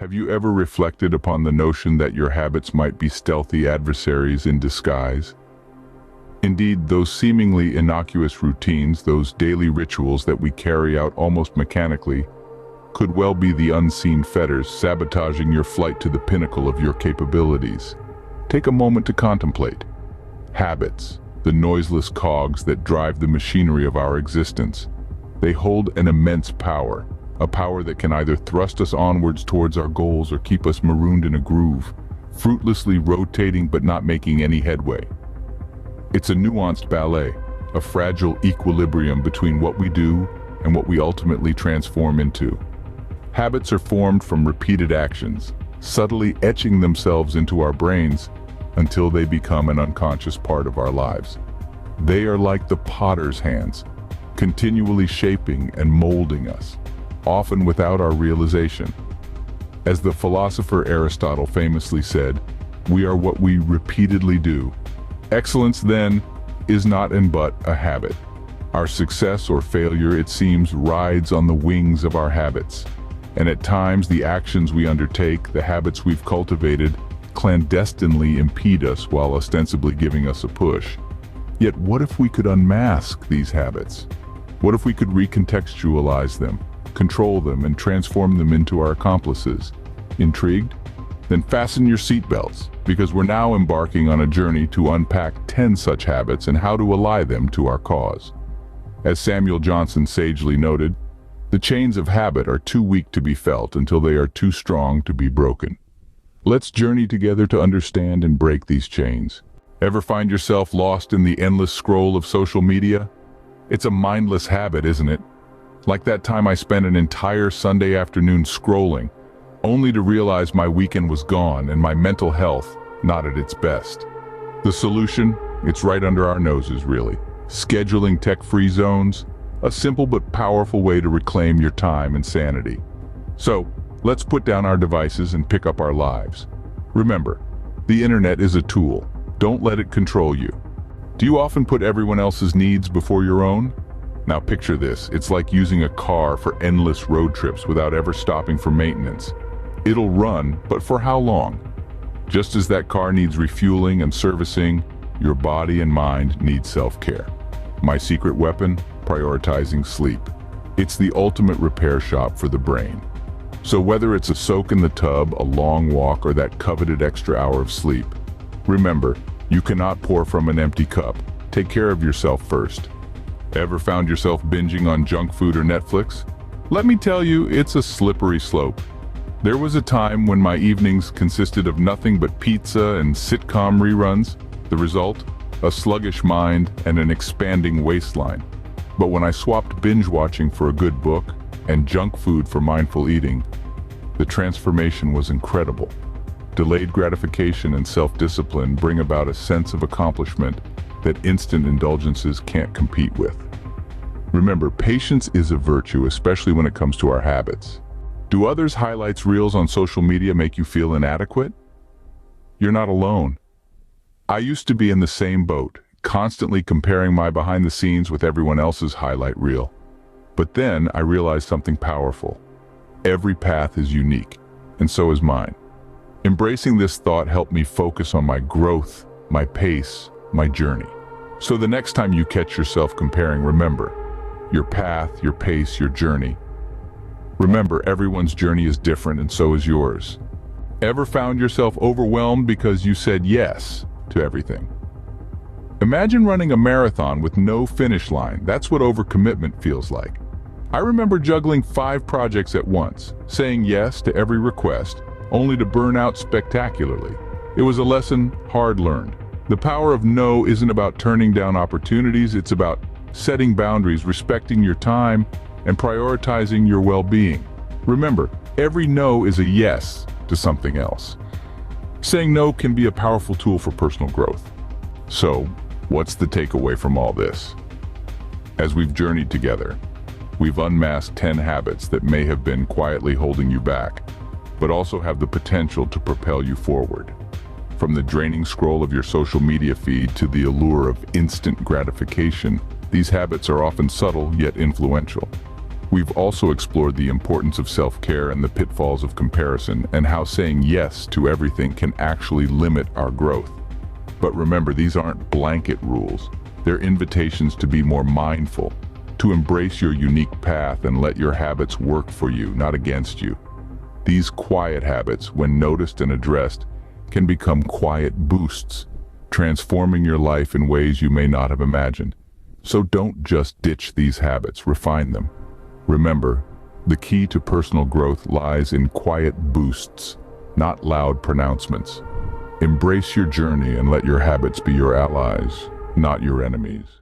Have you ever reflected upon the notion that your habits might be stealthy adversaries in disguise? Indeed, those seemingly innocuous routines, those daily rituals that we carry out almost mechanically, could well be the unseen fetters sabotaging your flight to the pinnacle of your capabilities. Take a moment to contemplate. Habits, the noiseless cogs that drive the machinery of our existence. They hold an immense power, a power that can either thrust us onwards towards our goals or keep us marooned in a groove, fruitlessly rotating but not making any headway. It's a nuanced ballet, a fragile equilibrium between what we do and what we ultimately transform into. Habits are formed from repeated actions, subtly etching themselves into our brains until they become an unconscious part of our lives. They are like the potter's hands, continually shaping and molding us, often without our realization. As the philosopher Aristotle famously said, we are what we repeatedly do. Excellence, then, is not and but a habit. Our success or failure, it seems, rides on the wings of our habits. And at times, the actions we undertake, the habits we've cultivated, clandestinely impede us while ostensibly giving us a push. Yet what if we could unmask these habits? What if we could recontextualize them, control them, and transform them into our accomplices? Intrigued? Then fasten your seatbelts, because we're now embarking on a journey to unpack 10 such habits and how to ally them to our cause. As Samuel Johnson sagely noted, the chains of habit are too weak to be felt until they are too strong to be broken. Let's journey together to understand and break these chains. Ever find yourself lost in the endless scroll of social media? It's a mindless habit, isn't it? Like that time I spent an entire Sunday afternoon scrolling, only to realize my weekend was gone and my mental health not at its best. The solution? It's right under our noses, really. Scheduling tech-free zones, a simple but powerful way to reclaim your time and sanity. So, let's put down our devices and pick up our lives. Remember, the internet is a tool. Don't let it control you. Do you often put everyone else's needs before your own? Now picture this, it's like using a car for endless road trips without ever stopping for maintenance. It'll run, but for how long? Just as that car needs refueling and servicing, your body and mind need self-care. My secret weapon? Prioritizing sleep. It's the ultimate repair shop for the brain. So whether it's a soak in the tub, a long walk, or that coveted extra hour of sleep, remember, you cannot pour from an empty cup. Take care of yourself first. Ever found yourself binging on junk food or Netflix? Let me tell you, it's a slippery slope. There was a time when my evenings consisted of nothing but pizza and sitcom reruns. The result? A sluggish mind and an expanding waistline. But when I swapped binge watching for a good book and junk food for mindful eating, the transformation was incredible. Delayed gratification and self-discipline bring about a sense of accomplishment that instant indulgences can't compete with. Remember, patience is a virtue, especially when it comes to our habits. Do others' highlights reels on social media make you feel inadequate? You're not alone. I used to be in the same boat, constantly comparing my behind the scenes with everyone else's highlight reel. But then I realized something powerful. Every path is unique, and so is mine. Embracing this thought helped me focus on my growth, my pace, my journey. So the next time you catch yourself comparing, remember, your path, your pace, your journey. Remember, everyone's journey is different and so is yours. Ever found yourself overwhelmed because you said yes to everything? Imagine running a marathon with no finish line. That's what overcommitment feels like. I remember juggling 5 projects at once, saying yes to every request, only to burn out spectacularly. It was a lesson hard learned. The power of no isn't about turning down opportunities, it's about setting boundaries, respecting your time, and prioritizing your well-being. Remember, every no is a yes to something else. Saying no can be a powerful tool for personal growth. So, what's the takeaway from all this? As we've journeyed together, we've unmasked 10 habits that may have been quietly holding you back, but also have the potential to propel you forward. From the draining scroll of your social media feed to the allure of instant gratification, these habits are often subtle yet influential. We've also explored the importance of self-care and the pitfalls of comparison, and how saying yes to everything can actually limit our growth. But remember, these aren't blanket rules. They're invitations to be more mindful, to embrace your unique path and let your habits work for you, not against you. These quiet habits, when noticed and addressed, can become quiet boosts, transforming your life in ways you may not have imagined. So don't just ditch these habits, refine them. Remember, the key to personal growth lies in quiet boosts, not loud pronouncements. Embrace your journey and let your habits be your allies, not your enemies.